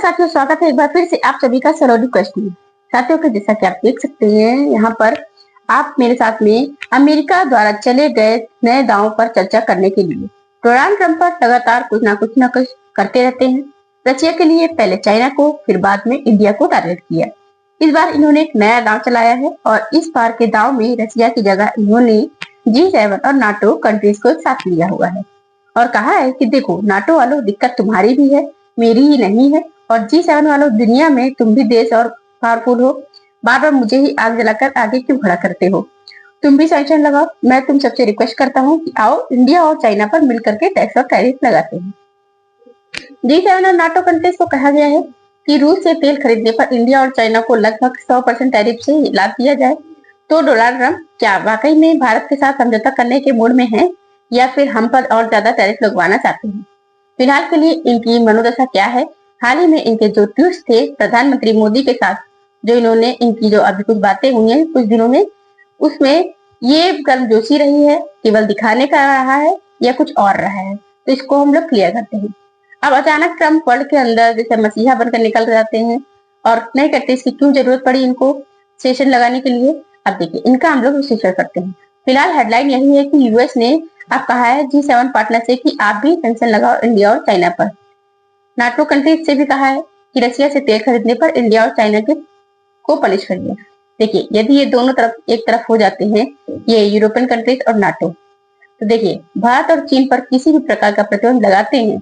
साथियों, स्वागत है एक बार फिर से आप सभी का सलोनी क्वेश्चन में। साथियों के जैसा कि आप देख सकते हैं यहाँ पर आप मेरे साथ में अमेरिका द्वारा चले गए नए दावों पर चर्चा करने के लिए डोनाल्ड ट्रंप पर लगातार कुछ ना कुछ करते रहते हैं। रशिया के लिए पहले चाइना को, फिर बाद में इंडिया को टारगेट किया। इस बार इन्होंने एक नया दाव चलाया है और इस बार के दाव में रशिया की जगह इन्होंने G7 और नाटो कंट्रीज को एक साथ लिया हुआ है और कहा है कि देखो नाटो वालों, दिक्कत तुम्हारी भी है, मेरी ही नहीं है। और G7 वालों, दुनिया में तुम भी देश और पावरफुल हो, बार बार मुझे ही आग जलाकर आगे क्यों खड़ा करते हो? तुम भी सैंक्शन लगाओ। मैं तुम सबसे रिक्वेस्ट करता हूँ कि आओ इंडिया और चाइना पर मिलकर के टैक्स और टैरिफ लगाते हैं। G7 और नाटो कंट्रीज को कहा गया है कि रूस से तेल खरीदने पर इंडिया और चाइना को लगभग 100% टैरिफ से लाभ दिया जाए। तो डोनाल्ड ट्रंप क्या वाकई में भारत के साथ समझौता करने के मूड में है या फिर हम पर और ज्यादा टैरिफ लगवाना चाहते हैं? फिलहाल के लिए इनकी मनोदशा क्या है? हाल ही में इनके जो ट्वीट्स थे प्रधानमंत्री मोदी के साथ, जो इन्होंने इनकी जो अभी कुछ बातें हुई हैं कुछ दिनों में, उसमें ये गर्मजोशी रही है, केवल दिखाने का रहा है या कुछ और रहा है? तो इसको हम लोग क्लियर करते हैं। अब अचानक ट्रंप वर्ल्ड के अंदर जैसे मसीहा बनकर निकल जाते हैं और नहीं करते, इसकी क्यों जरूरत पड़ी इनको सेशन लगाने के लिए? अब देखिए इनका हम लोग विश्लेषण करते हैं। फिलहाल हेडलाइन यही है कि यूएस ने अब कहा है G7 पार्टनर से कि आप भी सैंक्शन लगाओ इंडिया और चाइना पर। नाटो कंट्रीज से भी कहा है कि रशिया से तेल खरीदने पर इंडिया और चाइना के को पनिश करिए। देखिए यदि ये दोनों तरफ एक तरफ हो जाते हैं, ये यूरोपियन कंट्रीज और नाटो, तो देखिए भारत और चीन पर किसी भी प्रकार का प्रतिबंध लगाते हैं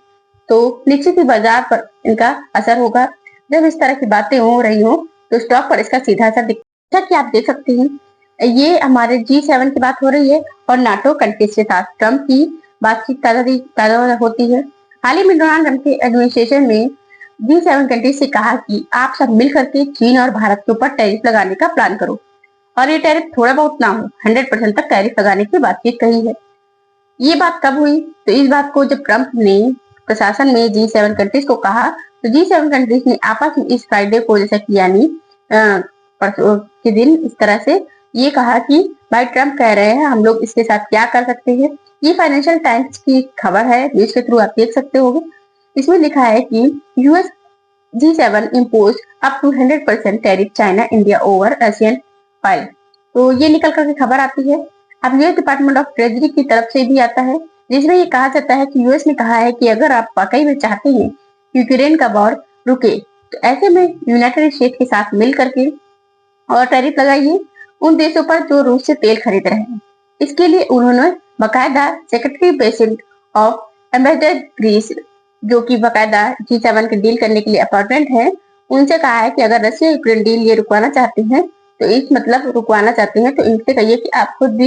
तो निश्चित ही बाजार पर इनका असर होगा। जब इस तरह की बातें हो रही हो तो स्टॉक पर इसका सीधा असर दिखता है कि आप देख सकते हैं ये हमारे G7 की बात हो रही है और नाटो कंट्रीज के साथ ट्रंप की बातचीत ताजा होती है। हाल ही में डोनाल्ड ट्रंप के एडमिनिस्ट्रेशन में G7 कंट्रीज से कहा कि आप सब मिल करके चीन और भारत के ऊपर टैरिफ लगाने का प्लान करो और ये टैरिफ थोड़ा बहुत ना हो, 100% तक टैरिफ लगाने की बातचीत कही है। ये बात कब हुई? तो इस बात को जब ट्रंप ने प्रशासन में G7 कंट्रीज को कहा तो G7 कंट्रीज ने आपस में इस फ्राइडे को, जैसा कि यानी परसों के दिन, इस तरह से ये कहा कि भाई ट्रंप कह रहे हैं, हम लोग इसके साथ क्या कर सकते हैं। ये फाइनेंशियल टाइम्स की खबर है, न्यूज के थ्रू आप देख सकते होंगे। इसमें लिखा है कि US G7 impose up to 100% tariff China India over Russian oil. तो ये निकल करके खबर आती है। अब यूएस डिपार्टमेंट ऑफ ट्रेजरी की तरफ से भी आता है जिसमें ये कहा जाता है कि यूएस ने कहा है कि अगर आप वाकई में चाहते हैं यूक्रेन का वॉर रुके तो ऐसे में यूनाइटेड स्टेट के साथ मिल करके और टैरिफ लगाइए उन देशों पर जो रूस से तेल खरीद रहे हैं। इसके लिए उन्होंने बकायदा secretary president of ambassador Greece, जो कि बकायदा G7 की डील करने के लिए अपॉइंटमेंट है, उनसे कहा है कि अगर रशिया यूक्रेन डील ये रुकवाना चाहते हैं तो इस मतलब रुकवाना चाहते हैं तो इनसे कहिए कि आप खुद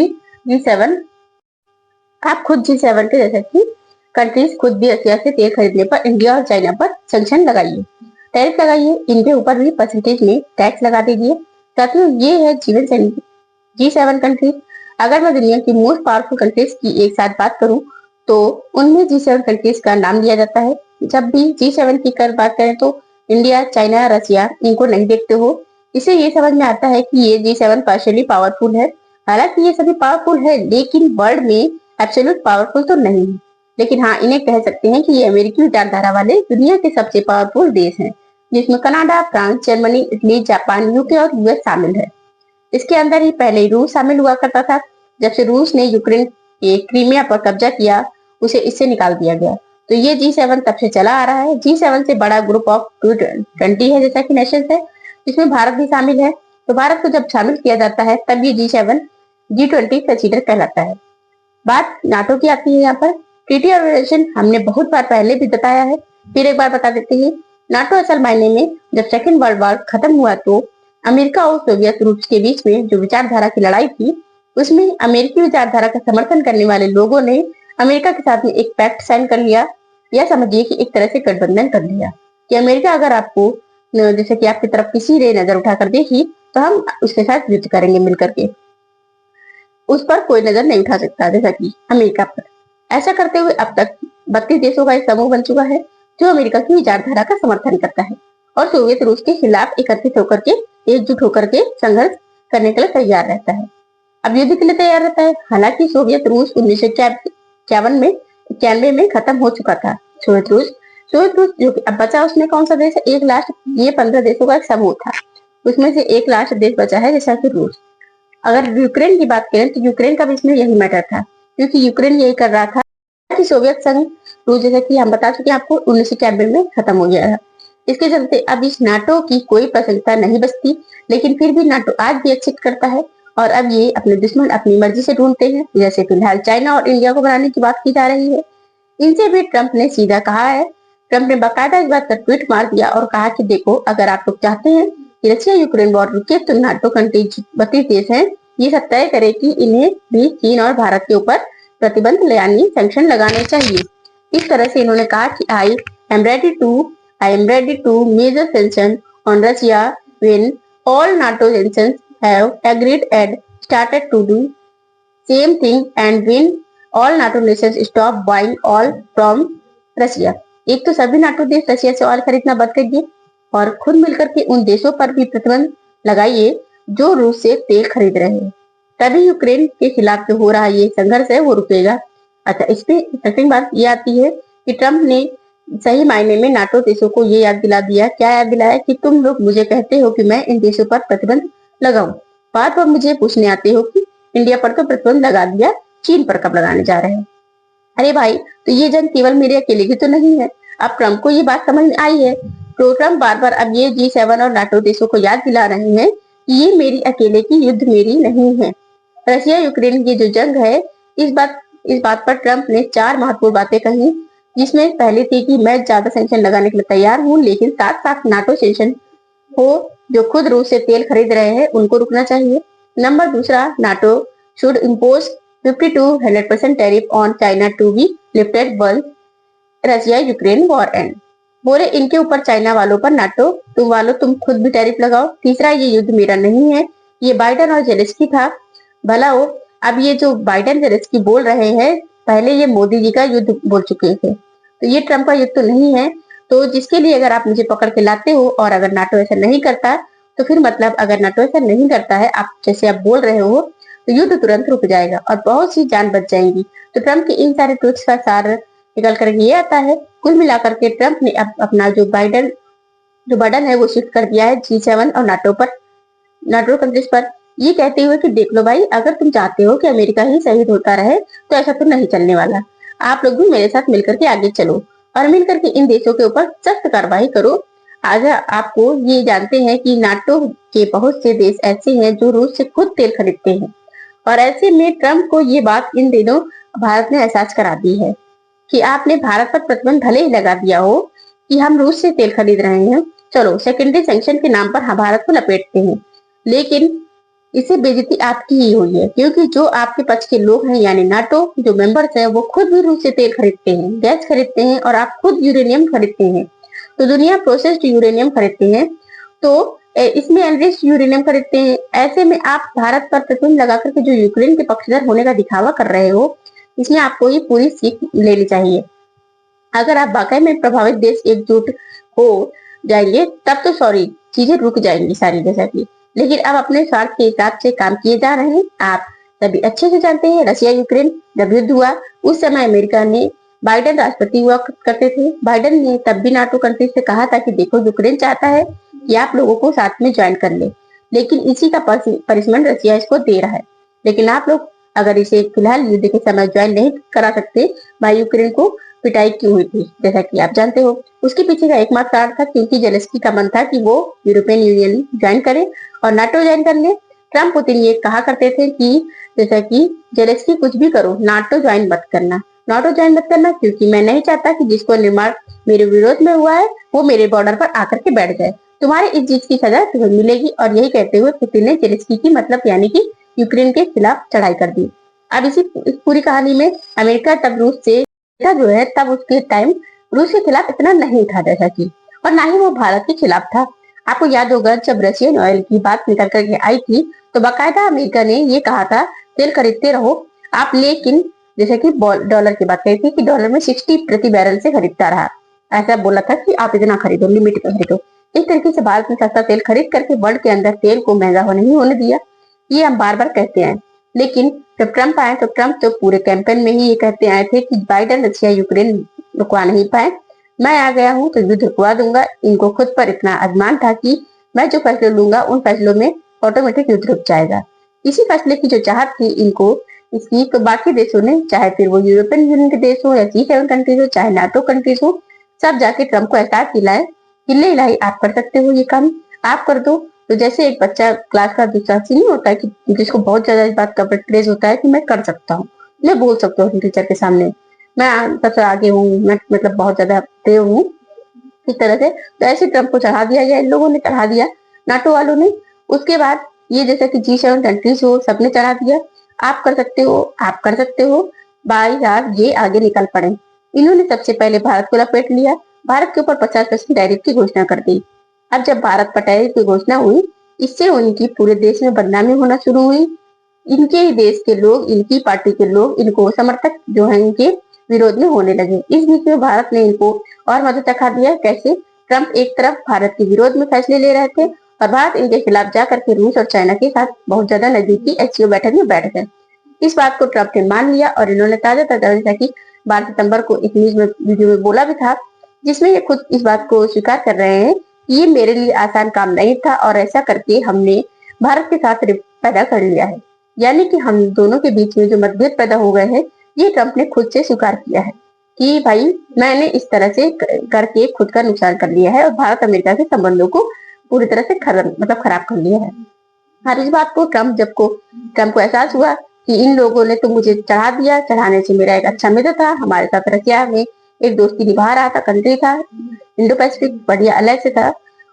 G7 के जैसे कि कंट्रीज खुद भी रशिया से तेल खरीदने पर इंडिया और चाइना पर सैंक्शन लगाइए, टैरिफ लगाइए, इनके ऊपर भी परसेंटेज में टैक्स लगा दीजिए। साथियों ये है जीवन शैली G7 कंट्रीज। अगर मैं दुनिया की मोस्ट पावरफुल कंट्रीज की एक साथ बात करूं तो उनमें G7 कंट्रीज का नाम लिया जाता है। जब भी G7 की कर बात करें तो इंडिया, चाइना, रशिया इनको नहीं देखते हो। इससे ये समझ में आता है कि ये G7 पार्शियली पावरफुल है। हालांकि ये सभी पावरफुल है लेकिन वर्ल्ड में एब्सोल्यूट पावरफुल तो नहीं है। लेकिन हाँ, इन्हें कह सकते हैं कि ये अमेरिकी विचारधारा वाले दुनिया के सबसे पावरफुल देश हैं, जिसमें Canada, France, Germany, Italy, Japan, UK और यूएस शामिल है। इसके अंदर ही पहले रूस शामिल हुआ करता था। जब से रूस ने यूक्रेन के क्रीमिया पर कब्जा किया उसे इससे निकाल दिया गया। तो ये G7 तब से चला आ रहा है। G7 से बड़ा ग्रुप ऑफ 20 है जैसा कि नेशंस है, इसमें भारत भी शामिल है। तो भारत को जब शामिल किया जाता है तब ये G7 G20 कंसीडर कहलाता है। बात नाटो की आती है। यहाँ पर ट्रीटी ऑर्गेनाइजेशन हमने बहुत बार पहले भी बताया है, फिर एक बार बता देते हैं। नाटो असल मायने में जब सेकेंड वर्ल्ड वॉर खत्म हुआ तो अमेरिका और सोवियत रूस के बीच में जो विचारधारा की लड़ाई थी उसमें अमेरिकी विचारधारा का समर्थन करने वाले लोगों ने अमेरिका के साथ में एक पैक्ट साइन कर लिया, या समझिए कि एक तरह से गठबंधन कर लिया कि अमेरिका अगर आपको जैसे कि आपकी तरफ किसी ने नजर उठाकर देखी तो हम उसके साथ युद्ध करेंगे मिलकर के, उस पर कोई नजर नहीं उठा सकता, जैसा कि अमेरिका पर। ऐसा करते हुए अब तक 32 देशों का एक समूह बन चुका है जो अमेरिका की विचारधारा का समर्थन करता है और सोवियत रूस के खिलाफ एकत्रित होकर के, एकजुट होकर के संघर्ष करने के लिए तैयार रहता है, अब युद्ध के लिए तैयार रहता है। हालांकि सोवियत रूस 1991 में खत्म हो चुका था। सोवियत रूस सोवियत रूस जो कि अब बचा उसमें कौन सा देश है, एक लास्ट, ये 15 देशों का एक समूह था, उसमें से एक लास्ट देश बचा है जैसा कि रूस। अगर यूक्रेन की बात करें तो यूक्रेन का भी इसमें यही मैटर था, क्योंकि यूक्रेन यही कर रहा था कि सोवियत संघ रूस, जैसा कि हम बता चुके हैं आपको, 1991 में खत्म हो गया है। इसके चलते अब इस नाटो की कोई प्रसंगता नहीं बचती, लेकिन फिर भी नाटो आज भी एक्सेप्ट करता है और अब ये अपने दुश्मन अपनी मर्जी से ढूंढते हैं, जैसे फिलहाल चाइना और इंडिया को बनाने की बात की जा रही है। इनसे भी ट्रंप ने सीधा कहा है। ट्रंप ने बाकायदा इस बात पर ट्वीट मार दिया और कहा कि देखो, अगर आप लोग चाहते हैं कि रशिया यूक्रेन वॉर रुके तो नाटो कंट्री 32 देश हैं, ये सब तय करे कि इन्हें भी चीन और भारत के ऊपर प्रतिबंध यानी सैंक्शन लगाने चाहिए। इस तरह से इन्होंने कहा कि I am ready to measure sanction on Russia when all NATO nations have agreed and started to do same thing and when all NATO nations stop buying oil from Russia। एक तो सभी नाटो देश Russia से oil खरीदना बंद करिए और खुद मिलकर के उन देशों पर भी प्रतिबंध लगाइए जो रूस से तेल खरीद रहे हैं, तभी यूक्रेन के खिलाफ जो हो रहा ये संघर्ष है वो रुकेगा। अच्छा, इसमें इंटरेस्टिंग बात ये आती है कि ट्रंप ने सही मायने में नाटो देशों को ये याद दिला दिया, क्या याद दिलाया, कि तुम लोग मुझे कहते हो कि मैं इन देशों पर प्रतिबंध लगाऊं, बार बार मुझे पूछने आते हो कि इंडिया पर तो प्रतिबंध लगा दिया, चीन पर कब लगाने जा रहे हैं। अरे भाई, तो ये जंग केवल मेरे अकेले की तो नहीं है। अब ट्रंप को ये बात समझ में आई है, तो ट्रंप बार बार अब ये G7 और नाटो देशों को याद दिला रहे हैं कि ये मेरी अकेले की युद्ध मेरी नहीं है। रशिया यूक्रेन की जो जंग है, इस बात पर ट्रंप ने 4 महत्वपूर्ण बातें कही, जिसमें पहली थी कि मैं ज्यादा सैंक्शन लगाने के लिए तैयार हूँ, लेकिन साथ साथ नाटो सैंक्शन को जो खुद रूस से तेल खरीद रहे हैं उनको रुकना चाहिए। नंबर दूसरा, NATO should impose 50 to 100% tariff on China to be lifted once Russia Ukraine war end. बोले इनके ऊपर चाइना वालों पर नाटो तुम खुद भी टैरिफ लगाओ। तीसरा, ये युद्ध मेरा नहीं है, ये बाइडेन और जेलेंस्की था। भला हो, अब ये जो बाइडेन जेलेंस्की बोल रहे हैं, पहले ये मोदी जी का युद्ध बोल चुके थे, तो ये ट्रंप का युद्ध तो नहीं है। तो जिसके लिए अगर आप मुझे पकड़ के लाते हो और अगर नाटो ऐसा नहीं करता, तो फिर मतलब अगर नाटो ऐसा नहीं करता है आप जैसे आप बोल रहे हो, तो युद्ध तुरंत रुक जाएगा और बहुत सी जान बच जाएंगी। तो ट्रंप के इन सारे ट्वीट्स का सार निकल कर ये आता है, कुल मिलाकर के ट्रंप ने अपना जो बर्डन है वो शिफ्ट कर दिया है G7 और नाटो कंट्रीज पर, ये कहते हुए कि देख लो भाई, अगर तुम चाहते हो कि अमेरिका ही शहीद होता रहे तो ऐसा तो नहीं चलने वाला। आप लोग भी मेरे साथ मिलकर के आगे चलो और मिलकर के इन देशों के ऊपर सख्त कार्रवाई करो। आज आपको ये जानते हैं कि नाटो के बहुत से देश ऐसे हैं जो रूस से खुद तेल खरीदते हैं, और ऐसे में ट्रंप को ये बात इन दिनों भारत ने एहसास करा दी है कि आपने भारत पर प्रतिबंध भले ही लगा दिया हो कि हम रूस से तेल खरीद रहे हैं, चलो सेकेंडरी सैंक्शन के नाम पर हम भारत को लपेटते हैं, लेकिन इससे बेइज्जती आपकी ही हुई है, क्योंकि जो आपके पक्ष के लोग हैं यानी नाटो जो मेंबर्स हैं वो खुद भी रूस से तेल खरीदते हैं, गैस खरीदते हैं और आप खुद यूरेनियम खरीदते हैं। तो दुनिया प्रोसेस्ड यूरेनियम खरीदते हैं, तो इसमें एनरिच्ड यूरेनियम खरीदते हैं। ऐसे में आप भारत पर प्रतिबंध लगा करके जो यूक्रेन के पक्षधर होने का दिखावा कर रहे हो, इसमें आपको ये पूरी सीख लेनी चाहिए। अगर आप वाकई में प्रभावित देश एकजुट हो जाएंगे तब तो सॉरी चीजें रुक जाएंगी सारी जैसा की, लेकिन अब अपने स्वार्थ के हिसाब से काम किए जा रहे हैं। आप सभी अच्छे से जानते हैं, रशिया यूक्रेन जब युद्ध हुआ उस समय अमेरिका ने बाइडेन राष्ट्रपति हुआ करते थे, बाइडेन ने तब भी नाटो कंट्री से कहा था कि देखो, यूक्रेन चाहता है कि आप लोगों को साथ में ज्वाइन कर ले, लेकिन इसी का पनिशमेंट रशिया इसको दे रहा है। लेकिन आप लोग अगर इसे फिलहाल युद्ध के समय ज्वाइन नहीं करा सकते, भाई यूक्रेन को पिटाई क्यों हुई थी जैसा कि आप जानते हो। उसके पीछे का एकमात्र कारण था क्योंकि जेलेंस्की का मन था कि वो यूरोपियन यूनियन ज्वाइन करे और नाटो ज्वाइन कर ले। ट्रंप पुतिन ये कहा करते थे कि जैसा कि जेलेंस्की कुछ भी करो, नाटो ज्वाइन मत करना, क्योंकि मैं नहीं चाहता कि जिसको निर्माण मेरे विरोध में हुआ है वो मेरे बॉर्डर पर आकर के बैठ जाए, तुम्हारे इस चीज की सजा तुम्हें मिलेगी। और यही कहते हुए पुतिन ने जेलेंस्की की मतलब यानी कि यूक्रेन के खिलाफ चढ़ाई कर दी। अब इस पूरी कहानी में अमेरिका तब रूस से जो है, तब उसके टाइम रूस के खिलाफ इतना नहीं था जैसा कि, और ना ही वो भारत के खिलाफ था। आपको याद होगा जब रशियन ऑयल की बात निकल करके आई थी तो बाकायदा अमेरिका ने ये कहा था तेल खरीदते रहो आप, लेकिन जैसे कि डॉलर की बात कही थी कि डॉलर में 60 प्रति बैरल से खरीदता रहा, ऐसा बोला था कि आप इतना खरीदो, लिमिट में खरीदो। इस तरीके से भारत ने सस्ता तेल खरीद करके वर्ल्ड के अंदर तेल को महंगा नहीं होने दिया। ये हम बार बार कहते हैं, लेकिन जब ट्रंप आए तो ट्रंप तो पूरे कैंपेन में ही ये कहते आए थे कि बाइडेन रशिया यूक्रेन रुकवा नहीं पाए, मैं आ गया हूँ तो युद्ध रुकवा दूंगा। इनको खुद पर इतना अभिमान था कि मैं जो फैसले लूंगा उन फैसलों में ऑटोमेटिक युद्ध रुक जाएगा। इसी फैसले की जो चाहत थी इनको, इसकी तो बाकी देशों ने, चाहे फिर वो यूरोपियन यूनियन के देश हो या G7 कंट्रीज हो, चाहे नाटो कंट्रीज हो, सब जाके ट्रम्प को एहसास दिलाए, हिल्ले हिलाई आप कर सकते हो ये काम, आप कर दो। तो जैसे एक बच्चा क्लास का दूसरा नहीं होता है कि जिसको बहुत ज्यादा इस बात का क्रेज होता है कि मैं कर सकता हूँ, मैं बोल सकता हूँ टीचर के सामने, मैं सबसे आगे हूँ, मैं मतलब बहुत ज्यादा तेज हूँ, इस तरह से। तो ऐसे ट्रम्प को चढ़ा दिया गया, इन लोगों ने चढ़ा दिया, नाटो वालों ने। उसके बाद ये जैसे कि G7 कंट्रीज हो, सबने चढ़ा दिया, आप कर सकते हो, आप कर सकते हो। भाई साहब ये आगे निकल पड़े। इन्होंने सबसे पहले भारत को लपेट लिया, भारत के ऊपर 50% टैरिफ की घोषणा कर दी। अब जब भारत पर टैरिफ की घोषणा हुई, इससे उनकी पूरे देश में बदनामी होना शुरू हुई। इनके ही देश के लोग, इनकी पार्टी के लोग, इनको समर्थक जो है इनके विरोध में होने लगे। इस बीच में भारत ने इनको और मदद दिखा दिया। कैसे? ट्रम्प एक तरफ भारत के विरोध में फैसले ले रहे थे और भारत इनके खिलाफ जाकर के रूस और चाइना के साथ बहुत ज्यादा नजदीकी SCO बैठक में बैठ गए। इस बात को ट्रम्प ने मान लिया और इन्होंने ताजा जैसा कि 12 सितंबर को एक न्यूज में वीडियो में बोला भी था, जिसमें ये खुद इस बात को स्वीकार कर रहे हैं कि ये मेरे लिए आसान काम नहीं था और ऐसा करके हमने भारत के साथ पैदा कर लिया है। यानी कि हम दोनों के बीच में जो मतभेद पैदा हो गए हैं, ये ट्रम्प ने खुद से स्वीकार किया है कि भाई मैंने इस तरह से करके खुद का नुकसान कर लिया है और भारत अमेरिका के संबंधों को पूरी तरह से खराब कर लिया है। और इस बात को ट्रम्प को एहसास हुआ कि इन लोगों ने तो मुझे चढ़ा दिया, चढ़ाने से मेरा एक अच्छा मित्र था, हमारे साथ रशिया में एक दोस्ती निभा रहा था, कंट्री था, इंडो पैसिफिक बढ़िया अलग से था।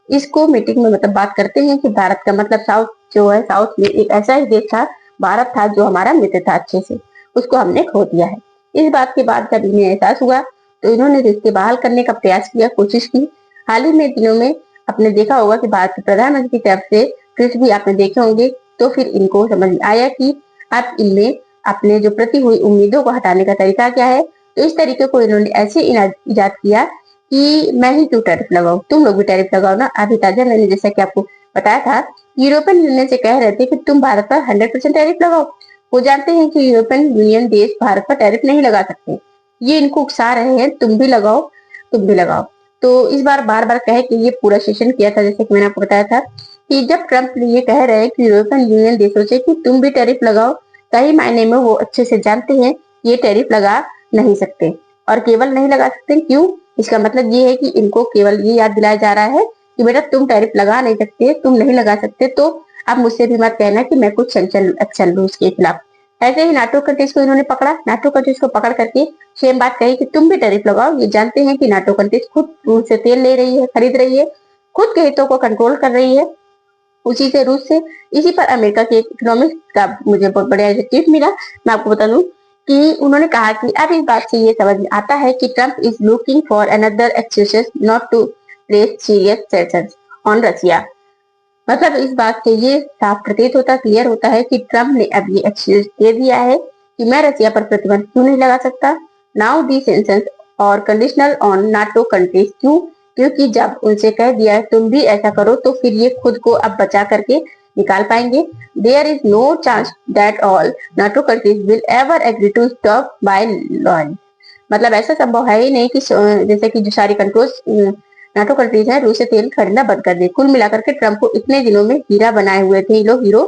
इसको मीटिंग में मतलब बात करते हैं कि भारत का मतलब साउथ जो है, साउथ में एक ऐसा ही देश था, भारत था, जो हमारा मित्र था अच्छे से, उसको हमने खो दिया है। इस बात के बाद जब इन्हें एहसास हुआ तो इन्होंने रिश्ते बहाल करने का प्रयास किया, कोशिश की। हाल ही में दिनों में आपने देखा होगा कि भारत के प्रधानमंत्री की तरफ से ट्वीट भी आपने देखे होंगे। तो फिर इनको समझ में आया कि अब इनमें अपने जो प्रति हुई उम्मीदों को हटाने का तरीका क्या है। तो इस तरीके को इन्होंने ऐसे इजाद किया कि मैं ही क्यों टैरिफ लगाऊं, तुम लोग भी टैरिफ लगाओ ना। अभी ताजा मैंने जैसा कि आपको बताया था, यूरोपियन यूनियन से कह रहे थे कि तुम भारत पर 100% टैरिफ लगाओ। वो जानते हैं कि यूरोपियन यूनियन देश भारत पर टैरिफ नहीं लगा सकते, ये इनको उकसा रहे हैं, तुम भी लगाओ, तुम भी लगाओ। तो इस बार बार बार कह के ये पूरा सेशन किया था, जैसे कि मैंने आपको बताया था कि जब ट्रम्प ये कह रहे हैं कि यूरोपियन यूनियन देशों से कि तुम भी टैरिफ लगाओ, सही मायने में वो अच्छे से जानते हैं ये टैरिफ लगा नहीं सकते। और केवल नहीं लगा सकते क्यों? इसका मतलब ये है कि इनको केवल ये याद दिलाया जा रहा है कि बेटा तुम टैरिफ लगा नहीं सकते, तुम नहीं लगा सकते, तो अब मुझसे भी मत कहना कि मैं कुछ एक्शन लूं उसके खिलाफ। ऐसे ही नाटो कंट्रीज को इन्होंने पकड़ा, नाटो कंट्रीज को पकड़ करके सेम बात कही कि तुम भी टैरिफ लगाओ। ये जानते हैं कि नाटो कंट्रीज खुद रूस से तेल ले रही है, खरीद रही है, खुद के हितों को कंट्रोल कर रही है उसी से, रूस से। इसी पर अमेरिका के इकोनॉमिक्स का मुझे बहुत बढ़िया ट्वीट मिला, मैं आपको बता दूं कि उन्होंने कहा कि अब इस बात से ये समझ में आता है कि Trump is looking for another excuses not to place serious sanctions on Russia. मतलब इस बात से ये साफ प्रतीत होता, क्लियर होता है कि ट्रम्प ने अब ये एक्सक्यूज दे दिया है कि मैं रशिया पर प्रतिबंध क्यों नहीं लगा सकता। नाउ दी सैंक्शंस और कंडीशनल ऑन नाटो कंट्रीज। क्यों? क्योंकि जब उनसे कह दिया है तुम भी ऐसा करो, तो फिर ये खुद को अब बचा करके निकाल पाएंगे। There is no chance that all NATO countries will ever agree to stop by law. मतलब ऐसा संभव है ही नहीं कि जैसे कि जो सारी कंट्रोल नाटो कंट्रीज है रूस से तेल खरीदना बंद कर दे। कुल मिलाकर के ट्रम्प को इतने दिनों में हीरा बनाए हुए थे ये लोग, हीरो।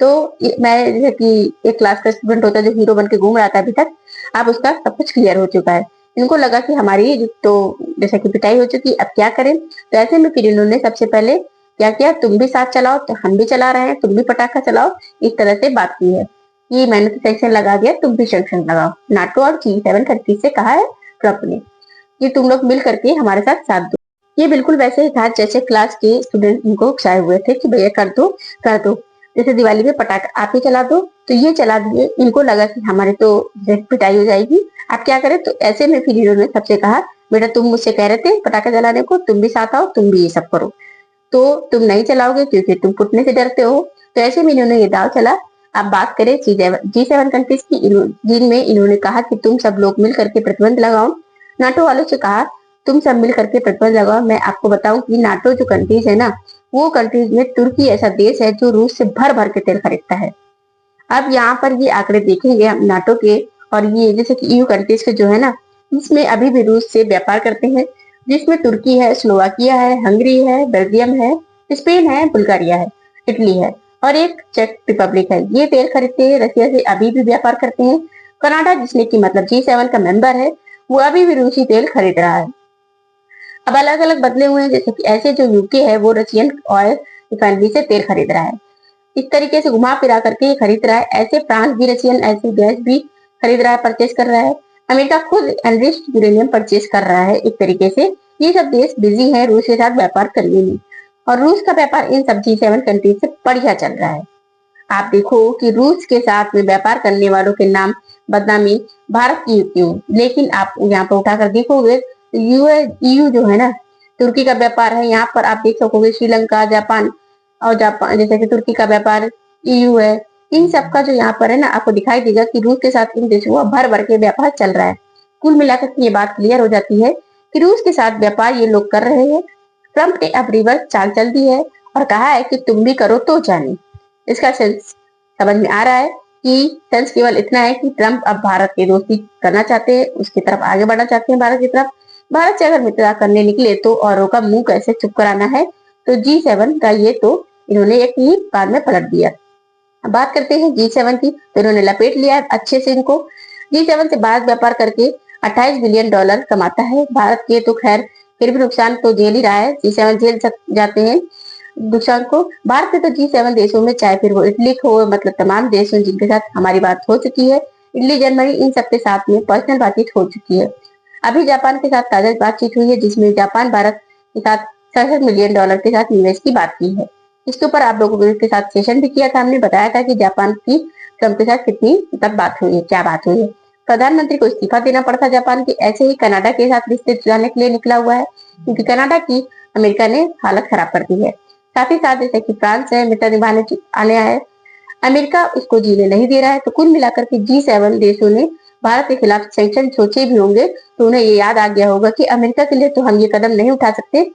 तो मैं जैसे कि एक क्लास का स्टूडेंट होता है जो हीरो बन के घूम रहा था अभी तक, अब उसका सब कुछ क्लियर हो चुका है। इनको लगा कि हमारी तो जैसे कि पिटाई हो चुकी, अब क्या करें। तो ऐसे में फिर इन्होंने सबसे पहले क्या किया, तुम भी साथ चलाओ तो हम भी चला रहे हैं, तुम भी पटाखा चलाओ, इस तरह से बात की है कि मैंने तो सैंक्शन लगा दिया, तुम भी सैंक्शन लगाओ। नाटो और G7 कंट्री से कहा है ट्रम्प ने कि तुम लोग मिल करके हमारे साथ साथ दो। ये बिल्कुल वैसे ही था जैसे क्लास के स्टूडेंट इनको उकसाए हुए थे कि भैया कर दो कर दो। जैसे दिवाली में पटाखा आप ही चला दो, तो ये चला दिए। इनको लगा कि हमारे तो पिटाई हो जाएगी, आप क्या करें। तो ऐसे में फिर इन्होंने सबसे कहा बेटा तुम मुझसे कह रहे थे पटाखा जलाने को, तुम भी साथ आओ, तुम भी ये सब करो। तो तुम नहीं चलाओगे क्योंकि तुम फुटने से डरते हो। तो ऐसे में इन्होंने ये दाव चला। अब बात करें G7 कंट्रीज की, जिनमें इन्होंने कहा कि तुम सब लोग मिल करके प्रतिबंध लगाओ। नाटो वालों से कहा तुम सब मिल करके प्रतिबंध लगाओ। मैं आपको बताऊं कि नाटो जो कंट्रीज है ना, वो कंट्रीज में तुर्की ऐसा देश है जो रूस से भर भर के तेल खरीदता है। अब यहाँ पर ये आंकड़े देखेंगे हम नाटो के, और ये जैसे कि EU कंट्रीज के जो है ना, इसमें अभी भी रूस से व्यापार करते हैं। जिसमें तुर्की है, स्लोवाकिया है, हंगरी है, बेल्जियम है, स्पेन है, बुल्गारिया है, इटली है और एक चेक रिपब्लिक है। ये तेल खरीदते हैं, रशिया से अभी भी व्यापार करते हैं। कनाडा, जिसने की मतलब G7 का मेंबर है, वो अभी भी रूसी तेल खरीद रहा है। अब अलग अलग बदले हुए हैं, जैसे कि ऐसे जो यूके है वो रशियन ऑयल रिफाइनरी से तेल खरीद रहा है। इस तरीके से घुमा फिरा करके ये खरीद रहा है। ऐसे फ्रांस भी रशियन ऐसे गैस भी खरीद रहा है, परचेज कर रहा है। अमेरिका खुद एनरिच्ड यूरेनियम परचेज कर रहा है। एक तरीके से ये सब देश बिजी है रूस के साथ व्यापार करने में, और रूस का व्यापार इन सब G7 कंट्रीज से बढ़िया चल रहा है। आप देखो कि रूस के साथ में व्यापार करने वालों के नाम बदनामी भारत की क्यों, लेकिन आप यहाँ पर उठाकर देखोगे तो EU जो है ना, तुर्की का व्यापार है। यहाँ पर आप देख सकोगे श्रीलंका, जापान और जापान जैसे कि तुर्की का व्यापार EU है। इन सब का जो यहाँ पर है ना, आपको दिखाई देगा कि रूस के साथ इन देशों का भर भर के व्यापार चल रहा है। कुल मिलाकर ये बात क्लियर हो जाती है कि रूस के साथ व्यापार ये लोग कर रहे हैं। ट्रंप ने अब रिवर्स चाल चल दी है और कहा है कि तुम भी करो तो जाने। इसका सेंस समझ में आ रहा है कि सेंस केवल इतना है कि ट्रंप अब भारत की दोस्ती करना चाहते हैं, उसकी तरफ आगे बढ़ना चाहते हैं भारत की तरफ। भारत से अगर मित्रता करने निकले तो औरों का मुंह कैसे चुप कराना है, तो G7 का ये तो इन्होंने एक ही बार में पलट दिया। अब बात करते हैं G7 की, तो इन्होंने लपेट लिया है अच्छे से इनको। G7 से भारत व्यापार करके $28 बिलियन कमाता है। भारत के तो खैर फिर भी नुकसान तो झेल ही रहा है, G7 झेल जाते हैं नुकसान को। भारत के तो G7 देशों में, चाहे फिर वो इटली हो, मतलब तमाम देशों जिनके साथ हमारी बात हो चुकी है, इटली, जर्मनी, इन सबके साथ में पर्सनल बातचीत हो चुकी है। अभी जापान के साथ ताजा बातचीत हुई है, जिसमें जापान भारत के साथ $67 मिलियन के साथ निवेश की बात की है। इसके ऊपर आप लोगों के साथ सेशन भी किया था, हमने बताया था कि जापान की ट्रंप के साथ कितनी तक बात हुई है, क्या बात हुई है। प्रधानमंत्री को इस्तीफा देना पड़ा था जापान के। ऐसे ही कनाडा के साथ रिश्ते सुधारने के लिए निकला हुआ है, क्योंकि कनाडा की अमेरिका ने हालत खराब कर दी है। साथ ही साथ जैसे कि फ्रांस है, मित्र निभाने आने आए, अमेरिका उसको जीने नहीं दे रहा है। तो कुल मिलाकर के G7 देशों ने भारत के खिलाफ सैंक्शन सोचे भी होंगे तो उन्हें ये याद आ गया होगा कि अमेरिका के लिए तो हम ये कदम नहीं उठा सकते,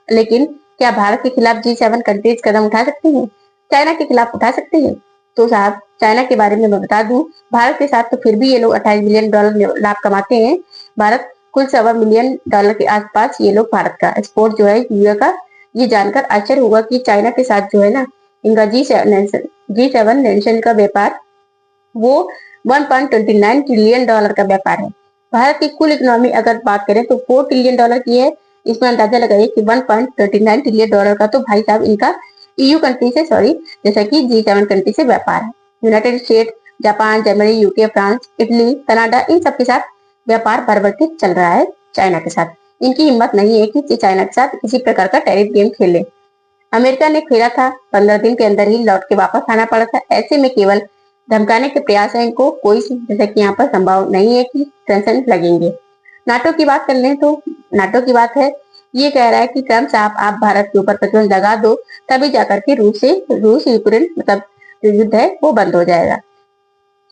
लेकिन क्या भारत के खिलाफ G7 कंट्रीज कदम उठा सकते हैं, चाइना के खिलाफ उठा सकते हैं। तो साहब चाइना के बारे में मैं बता दूं, भारत के साथ तो फिर भी ये लोग $28 बिलियन लाभ कमाते हैं। भारत कुल $1.25 मिलियन के आसपास ये लोग भारत का एक्सपोर्ट जो है यूए का। ये जानकर आश्चर्य होगा कि चाइना के साथ जो है ना, इनका G7 नेशन का व्यापार वो $1.29 ट्रिलियन का व्यापार है। भारत की कुल इकोनॉमी अगर बात करें तो $4 ट्रिलियन की है। इसमें अंदाजा लगाइए कि $1.39 ट्रिलियन का तो भाई साहब इनका EU कंट्री से, सॉरी, जैसा कि G7 कंट्री से व्यापार है। United State, Japan, Germany, UK, France, Italy, Canada, इन सब के साथ व्यापार बरबरती चल रहा है चाइना के साथ। इनकी हिम्मत नहीं है कि चाइना के साथ किसी प्रकार का टैरिफ गेम खेले। अमेरिका ने खेला था, 15 दिन के अंदर ही लौट के वापस आना पड़ा था। ऐसे में केवल धमकाने के प्रयास है इनको, कोई जैसे कि यहाँ पर संभव नहीं है कि सैंक्शन लगेंगे। नाटो की बात कर लें तो नाटो की बात है, ये कह रहा है कि ट्रम्प साहब आप भारत के ऊपर प्रतिबंध लगा दो, तभी जाकर के रूस यूक्रेन मतलब जो युद्ध है वो बंद हो जाएगा।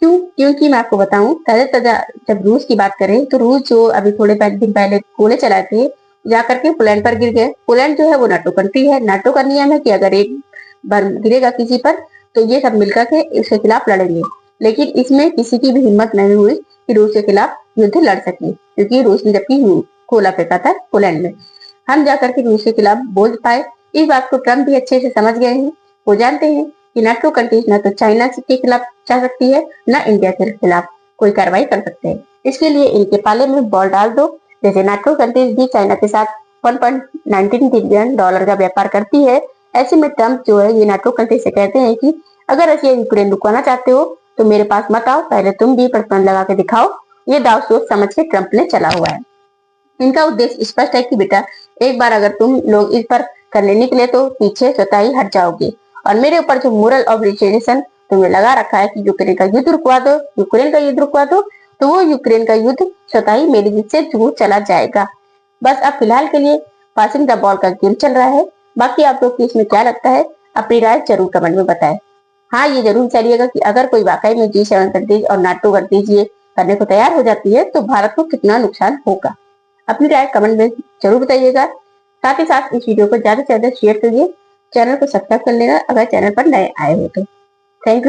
क्यों? क्योंकि मैं आपको बताऊं, ताजा ताजा जब रूस की बात करें तो रूस जो अभी थोड़े दिन पहले गोले चलाए थे, जाकर के पोलैंड पर गिर गए। पोलैंड जो है वो नाटो कंट्री है। नाटो का नियम है कि अगर एक बार गिरेगा किसी पर तो ये सब मिलकर के उसके खिलाफ लड़ेंगे, लेकिन इसमें किसी की भी हिम्मत नहीं हुई कि रूस के खिलाफ युद्ध लड़ सके, क्योंकि रूस ने जबकि गोला फेंका था पोलैंड में। हम जाकर के रूस के खिलाफ बोल पाए, इस बात को ट्रम्प भी अच्छे से समझ गए हैं। वो जानते हैं कि नाटो कंट्रीज ना तो चाइना के खिलाफ जा सकती है, ना इंडिया के खिलाफ कोई कार्रवाई कर सकते हैं। इसके लिए इनके पाले में बॉल डाल दो। जैसे नाटो कंट्रीज भी चाइना के साथ $1.19 ट्रिलियन का व्यापार करती है, ऐसे में ट्रम्प जो है ये नाटो कंट्री से कहते हैं कि अगर रशिया यूक्रेन रुकवाना चाहते हो तो मेरे पास मत आओ, पहले तुम भी प्रतिबंध लगा के दिखाओ। ये दाव सोच समझ के ट्रम्प ने चला हुआ है। इनका उद्देश्य स्पष्ट है कि बेटा एक बार अगर तुम लोग इस पर करने निकले तो पीछे स्वतः ही हट जाओगे, और मेरे ऊपर जो मोरल ऑब्लिगेशन तुमने लगा रखा है कि यूक्रेन का युद्ध रुकवा दो, यूक्रेन का युद्ध रुकवा दो, तो वो यूक्रेन का युद्ध स्वतः ही मेरी जिद से दूर चला जाएगा। बस अब फिलहाल के लिए पासिंग द बॉल का गेम चल रहा है। बाकी आप लोग को इसमें क्या लगता है, अपनी राय जरूर कमेंट में बताएं। हाँ, ये जरूर चलिएगा कि अगर कोई वाकई में G7 कंट्रीज और नाटो कंट्रीज ये करने को तैयार हो जाती है तो भारत को कितना नुकसान होगा। अपनी राय कमेंट में जरूर बताइएगा। साथ ही साथ इस वीडियो को ज्यादा से ज्यादा शेयर करिए। चैनल को सब्सक्राइब कर लेना अगर चैनल पर नए आए हो तो। Thank you.